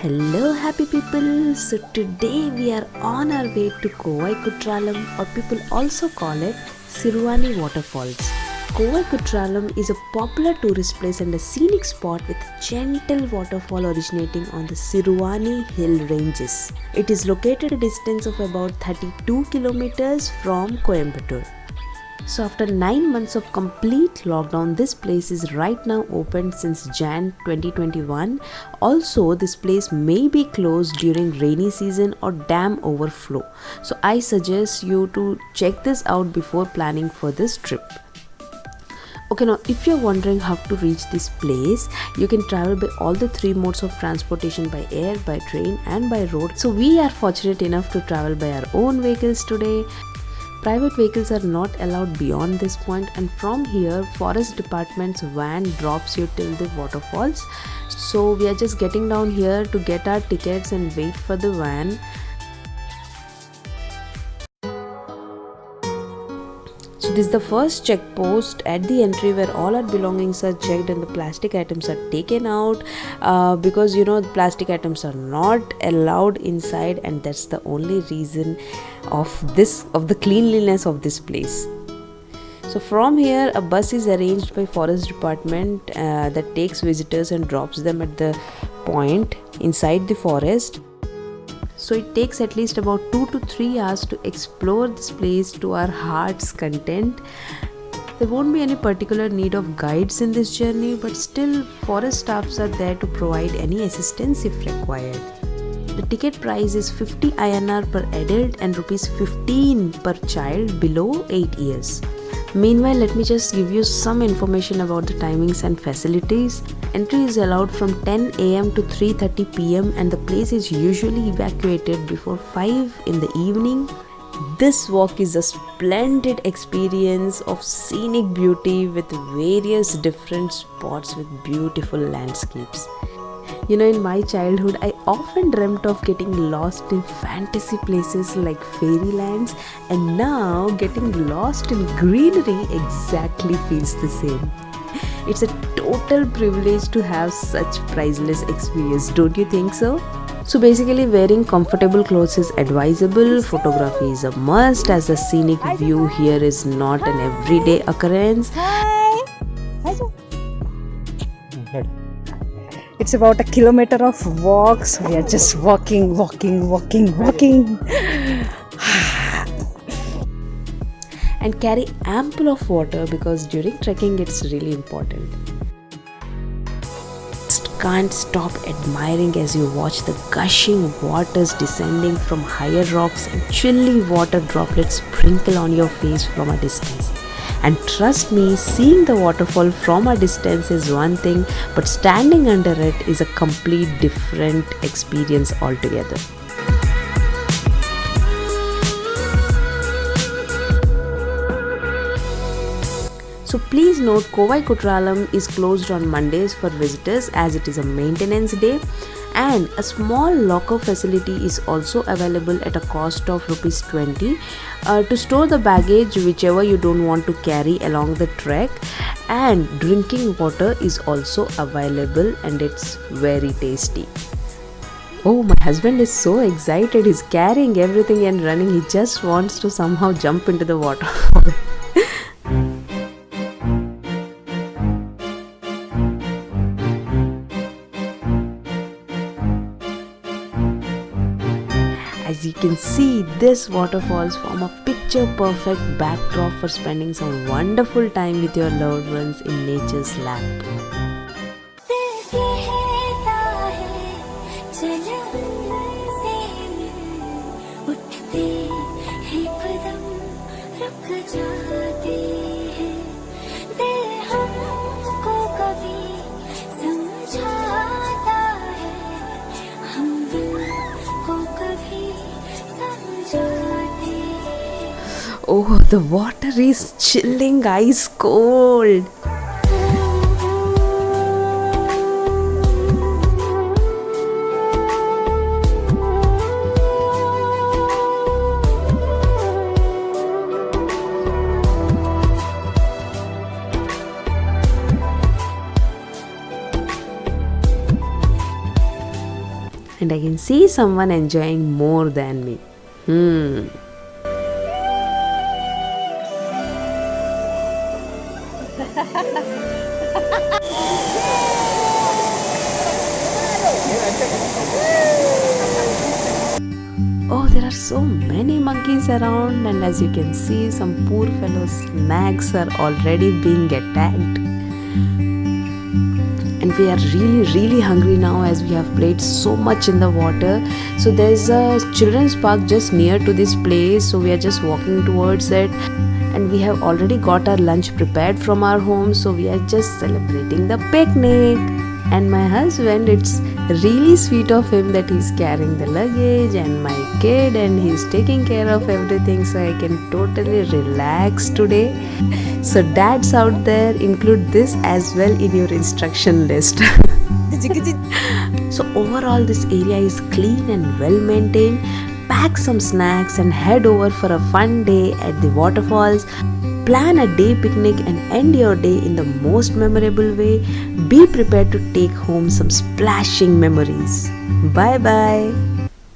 Hello happy people, so today we are on our way to Kovai Kutralam, or people also call it Siruvani Waterfalls. Kovai Kutralam is a popular tourist place and a scenic spot with a gentle waterfall originating on the Siruvani hill ranges. It is located at a distance of about 32 kilometers from Coimbatore. So after 9 months of complete lockdown, this place is right now open since Jan 2021. Also, this place may be closed during rainy season or dam overflow. So I suggest you to check this out before planning for this trip. Okay, now if you're wondering how to reach this place, you can travel by all the three modes of transportation: by air, by train and by road. So we are fortunate enough to travel by our own vehicles today. Private vehicles are not allowed beyond this point, and from here forest department's van drops you till the waterfalls. So we are just getting down here to get our tickets and wait for the van. So this is the first check post at the entry where all our belongings are checked and the plastic items are taken out, because the plastic items are not allowed inside, and that's the only reason of the cleanliness of this place. So from here a bus is arranged by forest department that takes visitors and drops them at the point inside the forest. So it takes at least about 2 to 3 hours to explore this place to our heart's content. There won't be any particular need of guides in this journey, but still forest staffs are there to provide any assistance if required. The ticket price is 50 INR per adult and rupees 15 per child below 8 years. Meanwhile, let me just give you some information about the timings and facilities. Entry is allowed from 10 am to 3:30 pm and the place is usually evacuated before 5 in the evening. This walk is a splendid experience of scenic beauty with various different spots with beautiful landscapes. In my childhood, I often dreamt of getting lost in fantasy places like fairylands, and now getting lost in greenery exactly feels the same. It's a total privilege to have such priceless experience, don't you think so? So basically, wearing comfortable clothes is advisable. Photography is a must, as the scenic view here is not an everyday occurrence. It's about a kilometer of walks. We are just walking. And carry ample of water, because during trekking it's really important. Just can't stop admiring as you watch the gushing waters descending from higher rocks and chilly water droplets sprinkle on your face from a distance. And trust me, seeing the waterfall from a distance is one thing, but standing under it is a complete different experience altogether. So please note, Kovai Kutralam is closed on Mondays for visitors as it is a maintenance day, and a small locker facility is also available at a cost of rupees 20 to store the baggage whichever you don't want to carry along the trek, and drinking water is also available and it's very tasty. Oh, my husband is so excited. He's carrying everything and running. He just wants to somehow jump into the waterfall. As you can see, this waterfalls form a picture-perfect backdrop for spending some wonderful time with your loved ones in nature's lap. Oh, the water is chilling, ice cold. and I can see someone enjoying more than me. Hmm. Oh, there are so many monkeys around, and as you can see, some poor fellow snacks are already being attacked. And we are really hungry now as we have played so much in the water. So there's a children's park just near to this place, so we are just walking towards it, and we have already got our lunch prepared from our home, so we are just celebrating the picnic. And my husband, it's really sweet of him that he's carrying the luggage and my kid, and he's taking care of everything, so I can totally relax today. So dads out there, include this as well in your instruction list. So overall, this area is clean and well maintained. Pack some snacks and head over for a fun day at the waterfalls. Plan a day picnic and end your day in the most memorable way. Be prepared to take home some splashing memories. Bye bye.